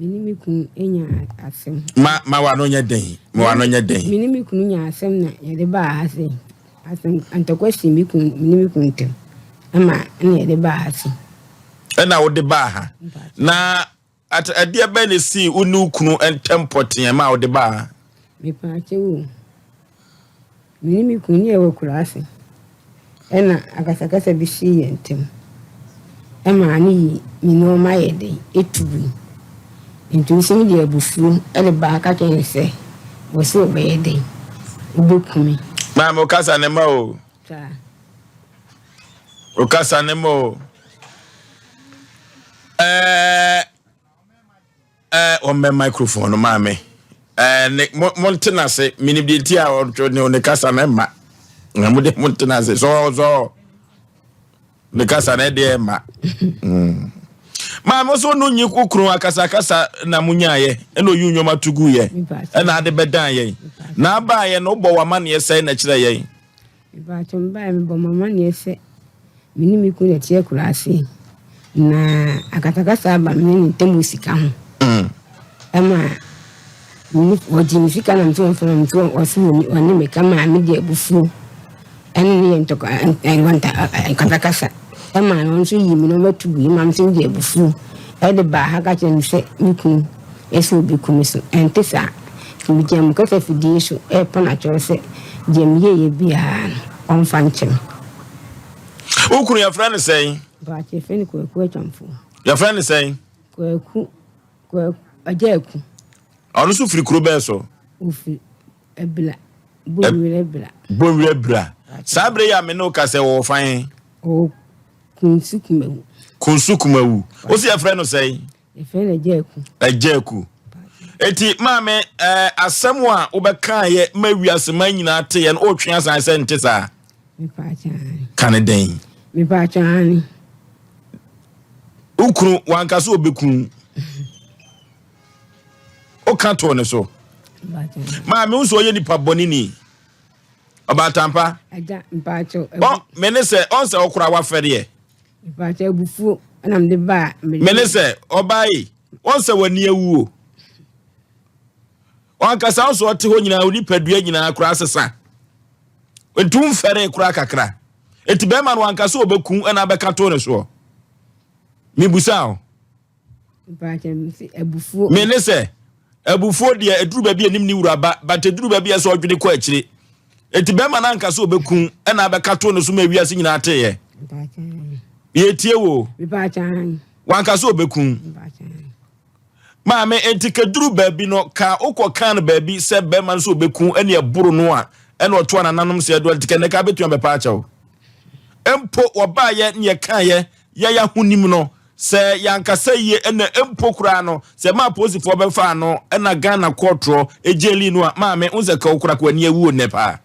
Minimi kun enya asem. Ma wano nya den. Ma wano nya den. Minimi kun nya asem na yede ba hase. Asem antokwesi mi kun minimi kun tem. Ama na yede ba hase. Na wo de ba ha. Na at adia ba ne si unu kunu entempote ma wo de ba ha. Me pa chewu. Minimi kun ye wo kurase. Ena akasakasa bi shi yentem. Ama ani mino ma yede etubu. Intuition de abufu ele ba ka ken se wo se obeyede ubukumi ma mo kasa ne ma o ta o kasa ne mo on me microphone ma me ne montena se minibiti a o ne kasa ne ma na mo de montena se so ne kasa ne de ma Ma mo so no nyi kokro akasa na munyaye eno yunyo matugu ye na ade bedan ye na ba ye no bo wama ne yesai na kire ye ba chomba me bo mama ne yese minimi ku ne tie kurase na akatakasa ba minimi temu sika ho ama ni wodi fika na mtu mfano wasu oni me kama me de bufu eni ni ntoko wanta akatakasa ama no so yi mi no matugu yi mam sin de bufu e de ba ha ka chen se niku eso bi kumiso entesa mi jam ko fe fidi so e pona cho se jam ye bia on fanchem ukuru ya friend say ba che fe ni ko chamfo ya friend say ko ajeku onu su firi kuro be so ufi ebla bonwire bra sabre ya me no ka se wo fan o kunsukumawu o si ya friend no say e friend ajeku eti maame asem a obeka ye mawiase man nyina te ye no otwe asan se ntesa mi pa chan kaneden mi pa chan ukuru wankaso obekun o kanto ne so maame unso ye nipa bonini obatampa aja mpacho menese onse okura wa fere ye mpacho bufu na mde ba menese obai onse wani awuo wankasa onso ote ho nyina oni padua nyina akura asesa entum fere kura kakra eti be ma no wankasa obekun na abekato ne so mi busao mpacho ebufu menese ebufu de eduru ba bi anim ni wuraba but eduru ba bi eso odwene ko akire eti be ma na ankasa obekun na abekato ne so ma wiase nyina ateye ye tie wo wankasa obekun maame enti keduru baabi no ka ukọ kan baabi se be man so obekun ene eburu no a ene oto ananom se do enti keneka betu be pa achawo empo oba ye ne kan ye ya hunim no se yankasa ye ene empo kura no se ma posifo be fa no ena Ghana kotro ejeli no a maame unze ka okura kwa ni ewu ne pa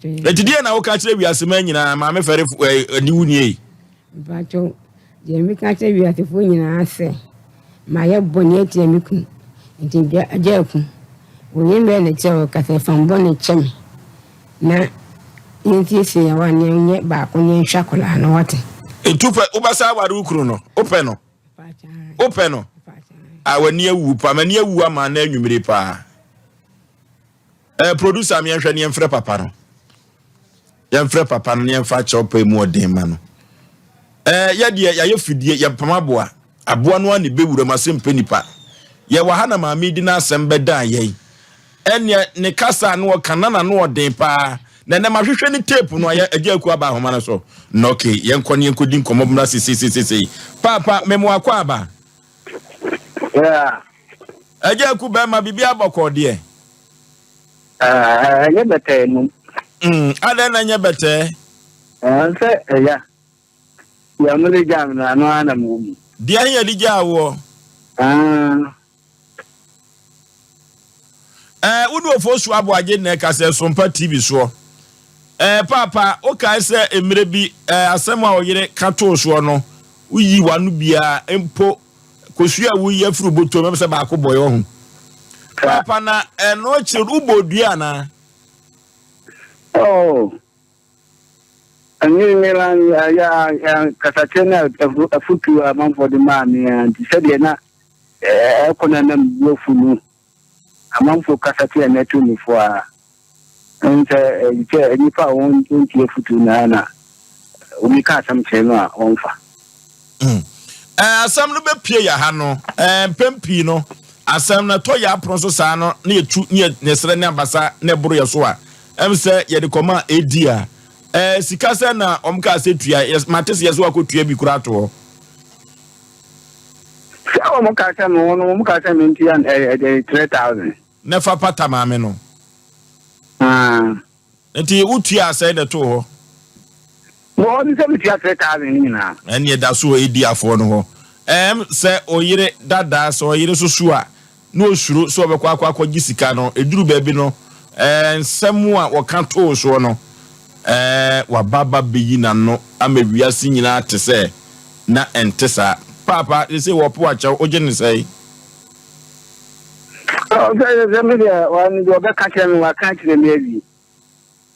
enti die na wo ka kire wiase man nyina maame fere ni wunie bacho je mi ka kire wiase fo nyina ase ma ye boni eti mi kun enti aja ku wo ye me ne che ka se fam boni chemi na yenti se ya wa nye ba ko nye hwakola no wate etupe ubasa ware ukuru no ope no awani awu pa mani awu ama na anwumire pa producer mi enhwe ne enfre papa no yemfre papa no ne emfa chopa mu odin ma no ya de ya yefidie ya pamaboa aboa no ani bewura masempe nipa ye wa hana maami di na asem beda ye ene ne kasa no kanana no odin pa na ne mahwehwe ni tape no ya agiaku aba homa no so no okay yenko ne yenko din komo bna sisi papa memo akwa aba yeah agiaku ba ma bibia boko de ye bete no ada na nya bete se ya mele jam na no ana mu dia ya lija wo unu ofosu abo age na ka se SOMPA TV so papa o ka se emire bi asem a oyire kato so no uyi wanu bia empo kosua wuyi afuru boto me se ba ko boyo ho papa na no chiru bodua na oh ani milan ya kasatena afutu among for the man and said na konanam yofunu amanfo kasati na tuni fo a nse nipa won tie futu na obi ka asam cheno a onfa asam no be pie ya ha no pempi no asam na to ya pronso sa no na yetu ne sere ne abasa ne buru ye so a se ye de koma edia sika se na omka asetua matese ye so akotua bi kura to o mo ka se no mo ka se minti an 3000 ne fa pata maame no enti utua ase de to ho mo ni se minti 3000 ni na ene da so edia fo no ho se oyire dada so oyire susu a no osuro so obekwa akwa gisika no eduru baabi no nsemu a woka to so no wa baba beyi na no amawiase nyina te se na entesa papa they say wo po acha oje ni sei okay me dia wan do be ka kire me wa ka kire me avi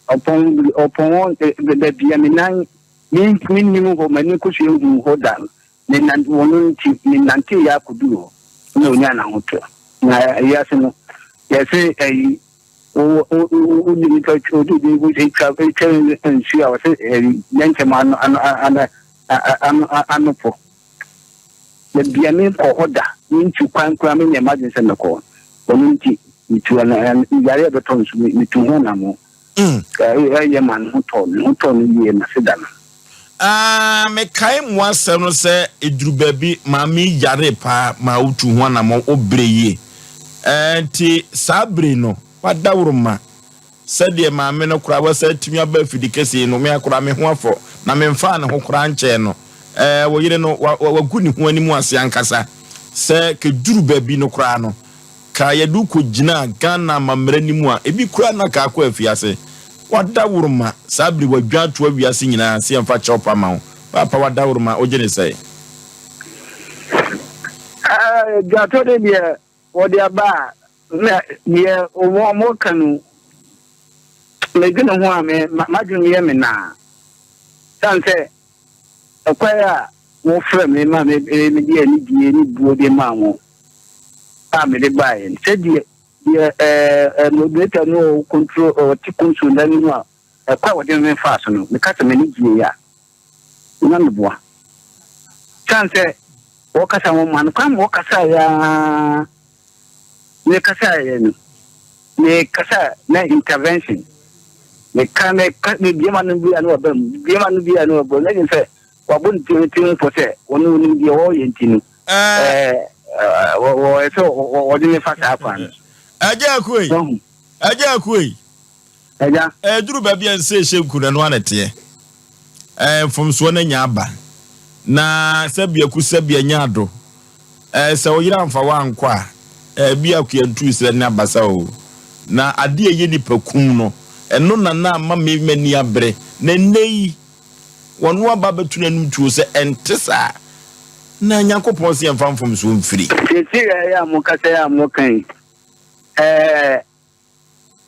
opon de bia me nan ni mo mani ko hwe hu hodan ni nan wonu ni nanti ya kuduro no nya na hoto na ya se no ya se o ni ka chodo de go se ka be chen en sia wa se nyanche man an po de bia me ko hoda ni tu kwan kwan me emergency na ko wonu ti ni tu na yare be ton su ni tu ho na mo ye man hoto ni ye na se dana me kai mo asem no se eduru baabi maami yare pa ma utu ho na mo obreye enti sabre no wadawruma sede maami no kura wa sa timi aba fidikese no me akura me ho afo na me mfa ne ho kura nche no wo yire no wagu ni ho animu ase ankasa se ke duru baabi no kura no ka yedu ko gina Ghana mamre ni mu a ebi kura na ka akwa afiase wadawruma sabri wadwato awiase nyina se mfa chopa ma ho papa wadawruma oje ne sai gato de dia wodi aba na ye o mo kanu me gina ho a me madwun ye me na sanse akwaya wo fra me ma me die ni die ni buo de ma wo a me de bae se die no data no control or ti control na ni no kwa wo de me fa so no me ka se me ni die ya na me boa sanse wo ka sa mo man kwa mo ka sa ya me ka sa ya no me ka sa na intervention me ka me bi ma no bi anu ba bi ma no bi anu ba na se wabun tin for say wonu ni bi o yentinu wo eso wo di me fa sa afan aja kuei duru ba bia nse hyenku na no anete from so na nya aba na sabia ku sabia nya ado se o yira mfa wa nkwa bia ku yantu isre na abasa o na ade ye nipa kum no eno na ma me mani abre na nei wonu aba betu na num tuo se entesa na Yakopon se mfa mfom so mfiri ti ya mo kasa ya mo kan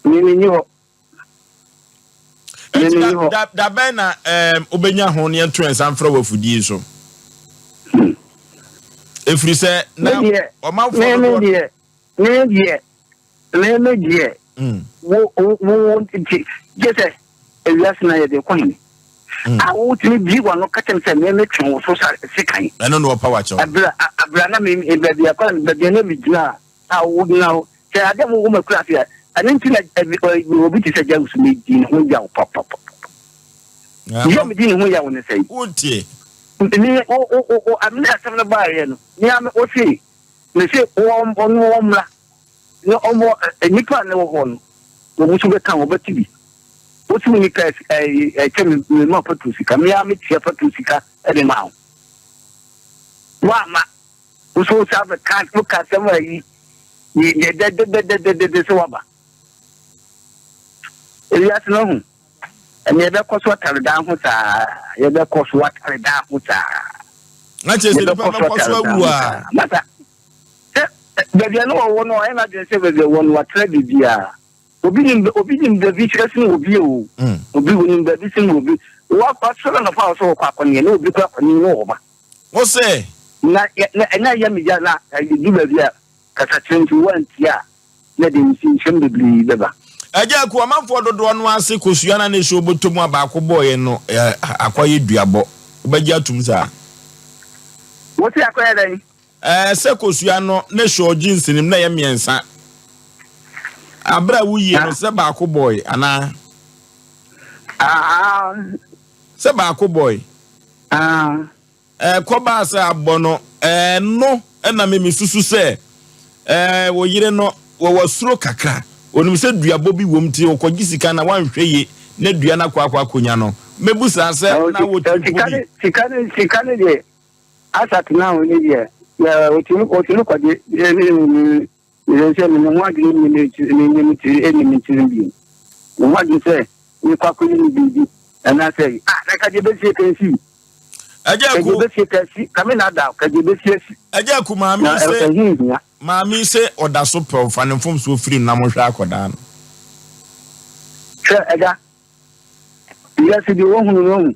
ni ho da ben na obenya ho ne entu ensan fra wafudie so efiri se na o ma fo me die wo jese eliasna ye de kwani awu tini bi wa no katem se me twen wo so sikan eno no power cho abra na me be bia kwa be bia na bi gina awu na se ade mo ma kura fia aninti na obi ti se jawu me din ho ya pop ya me din ho ya woni sei untie ni o amina asem na ba ye no ni am o si me se o mla no omo nipa na wo hon wo musu be kan wo betibi o ti ni ka kem me ma patusika me am ti patusika e de ma wa ma o so sa be kan ko ka se ma yi ni de so wa ba Elias no hu ene be ko so tare da hu ta ye be ko so tare da hu ta na che se be ko so awu a mata bebia no wo no e na de se bebia wo no atra bibia obi nim bebi chirasin obi o obi wonim bebi sin obi wa pa so na fa so kwa kwani no obi kwa kwani no oba wo se na ya mi jana di ba bia kasa 21 tia na de nsin bebli beba Aja ku amanfo dodo no ase kosua na ne so botom abaako boye no akwaye duabo obaji atum sa what ya kwaya dan se kosua no ne so jinsinim na ye miensa abra wuye no se baako boy ana se baako boy ko ba se abono no na me susu se wo yire no wo wasuro kakra onim se duabo bi wom ti okogi sika na wanhwe na dua na kwa akonya no mebusa se na wo sikane de asat na oni de ya otinu kwaje ni se ni mo adi ni bi mo adi se ni kwa ko ni bi na se na ka je be se kensi aja ku be se kensi kame na da ka je be se aja ku Mami se oda so pe ofane fom so free na mo hwa akoda no. Ega. Ya si di wo hunu no.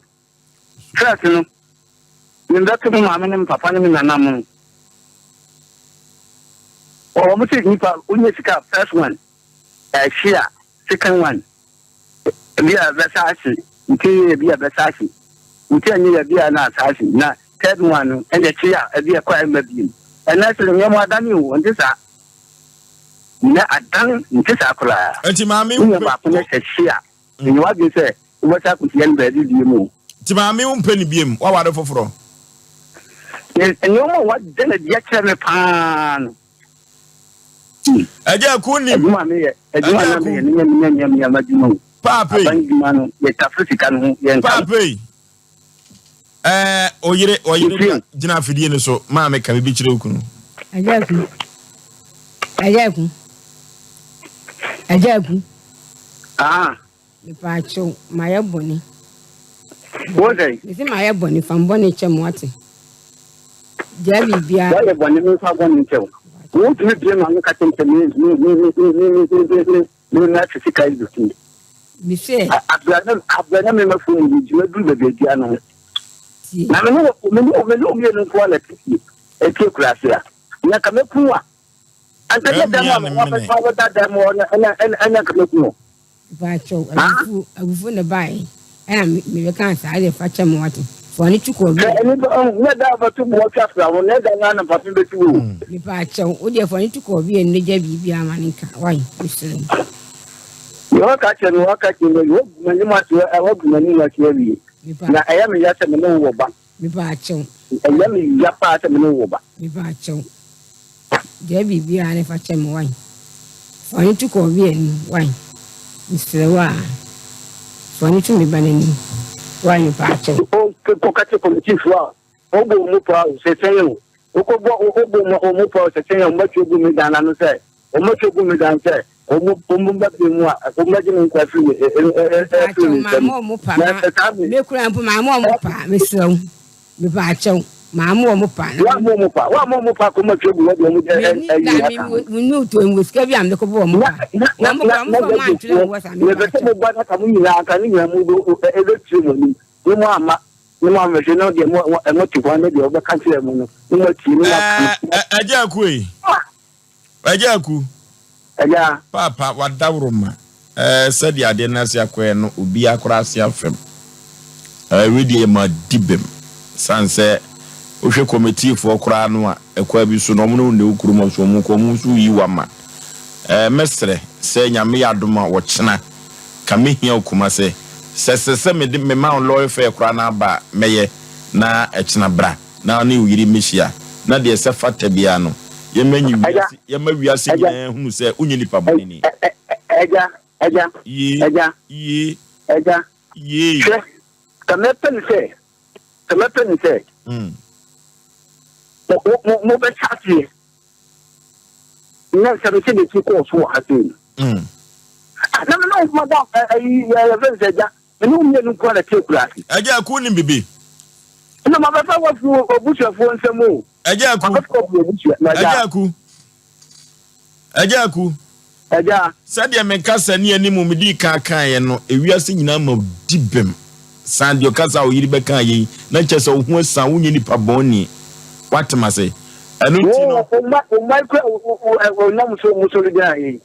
First no. Ni ndatu mo mama ne papa ne na na mo. O mo se ni pa unye sika first one. Share second one. Bia besashi. Nke bia besashi. Nke anyi bia na asashi na third one and the chia bia kwa mabi. And that's the name of Daniel on this. Na adan ntisa kula. Enti mami wo ba ko se share. Ni wa bi se wo ta ku yen ba di mu. Ti mami wo mpani biem wa wade foforo. Ni mo wa de na dia kire pan. Aja ku ni. Aduma me na me ni amadimu. Pape. Abangima no ye tafrika no yen. Pape. Oyire jina fidie ne so ma me ka bi kire okunu. Ajaku. Me pacho maya boni. Wode? Me se maya boni fam boni chem wate. Jabi bia. Ya boni me fa boni chem. Wo tu bi na me ka tempe ni na fisika idu. Me se abana me mafu ni jima du be dia no. Na me no kwa la tiki. E ke klasia. Na ka me kuwa. Anta ya dama wa fa wa da dama ana ka me kuwa. Pacho agufu ne bai. Me kan sa ile fa chem wate. For ni chuko bi. Ne da ba tu mo ka fra wo ne da na pa be tu wo. Me pacho o de for ni chuko bi en ne ja bi amanika. Why? Muslim. Yo ka che no ka che no wo mani ma tu wo mani ma tu bi. Na aya me ya se me no wo ba. Me pacho. Aya me ya pa se me no wo ba. Me pacho. Ja bi ne fa chem why? For ni chuko bi en why? Mr. For ni tu me banani. Why you pacho? Ko ka che politique wa. O bo mu pa se seyo. O ko bo mu pa se seyo ma chu bu mi dana no se. O ma chu bu mi dan se. O mu ba bi mu a o ma ji mu kwa fi ma mo pa. Me kura mpo ma mo pa me so. Me pacho. Ma mo pa. Wa mo pa ko ma chu bu wo mu no to en weska bi am de ko bo mo pa. Na mo pa mo ma tule wo sa me. Me be mo ba na ka mu nyina aka ni nyina mu do e be tire mo ni. Mo ama ni mo me no de mo ti kwa ne de o be ka tire mo no. Ni mo ti ni na. Ajaku. Aja. Papa wadawroma. Said ya de na sia kwe no obi akora sia fem. Ready e ma dibem. Sanse o hwe committee for kora no a ekwa bi so no mo ne ukuruma so mo ko mo so yi wama. Mesre se nyame yadoma wo chena. Ka mehia okuma se se me de me ma lawyer fair kora na ba meye na echena bra na ne uyiri mehia na de se fata bia no ye ma wiase nyina hunu se unyi nipa boni ni eja kamepen se mo be chati na se be se ti ko so atin no madam ya venze ja no me no kwa na tekura aja ku ni bibi no ma ba fa wa fu obusuafo nsemu Ajaku. Sadia menkasa ni animu medi kan ye no ewiase nyina ma dibem. Sandio kasa o yiri beka yi na chese o hu san wonye nipa bonni. what am I say? And no, my no so guy.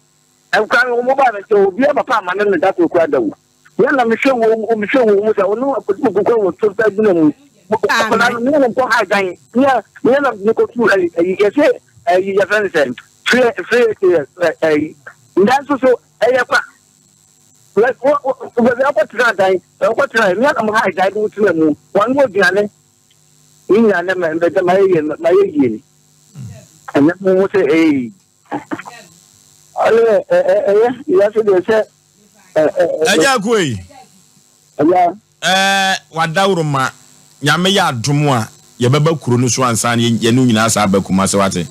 I'm coming mobile so be a papa man and that will cry down. When I'm sure we no put to tell yeah, we are not you can say you friend said that's also like what try me am high guy do to them one more gane in my yin and then we say you have to say Wadauruma Yame ya Drumwa, Yababa Kurunu Swansan, Yenu Nasa Bakuma Sawate.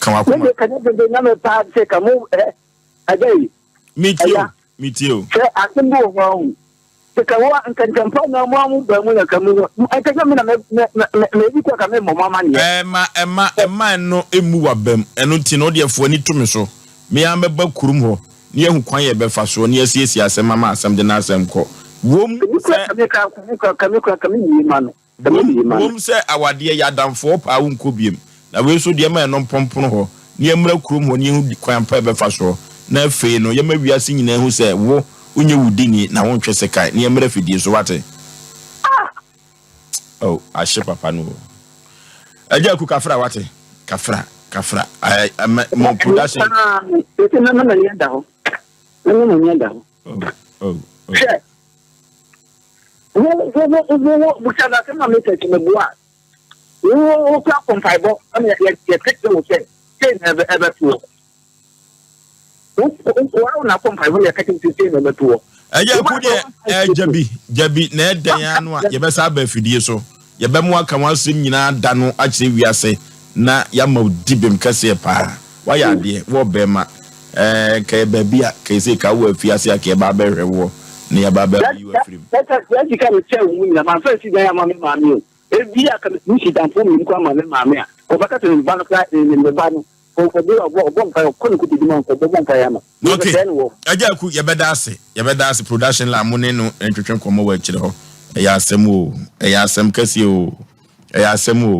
Come up, can you never pass take a move a day? Meet you. I can go wrong. Take a walk and can come no more, but when I come, I take a minute, maybe take a mamma. Emma, no immovable, and no dear for any tumiso. Me am a Bakurumho, near who quiet befaso, near CSS and Mamma, some the Nasam co. Wom say our dear Yadam for Paun Kubium. Now we so dear man on Pompono, near Mrakrum when you quam pepper faso. No fe no, you may be a singing who say, wo, when you would ding it, now won't you say, near Mrefidis what? Oh, I ship up a no. I just cook Kafra what? Kafra. I am more production. Oh. Jabi, Ned Diana, Yabasa Befidi so. Yabamwa can once sing Dano, actually, we are say, na Yamo Dibim Cassia. Why are dear, war Bema, Kababia, Kaseka, Fiasia, Kebabe, near Baba, you are free. That's you can tell me, my first day, I'm on my meal. If we are coming to dance for me, come on, mamma, or back in Banaka in the Banu, or for the bonfire, couldn't put it on for the bonfire. Okay, I just could Yabadasi production la moneno and to come over to the Yasemu, Casio, Yasemu.